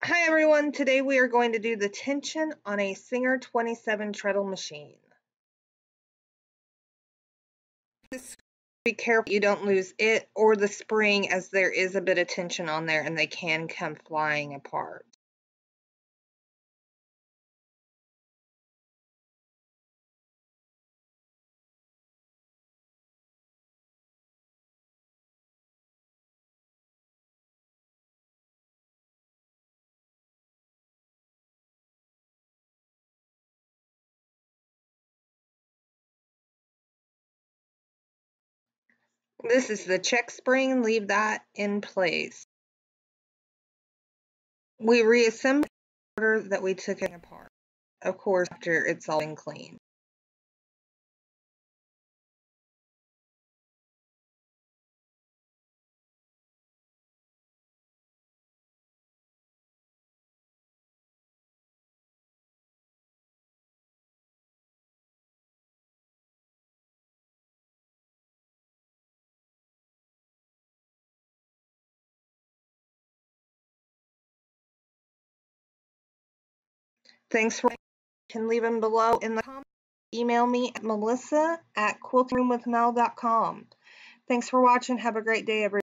Hi everyone, today we are going to do the tension on a Singer 27 treadle machine. Be careful you don't lose it or the spring, as there is a bit of tension on there and they can come flying apart. This is the check spring, leave that in place. We reassemble the order that we took it apart, of course after it's all been cleaned. Thanks for watching. You can leave them below in the comments. Email me at melissa@quiltingroomwithmel.com. Thanks for watching. Have a great day, everyone.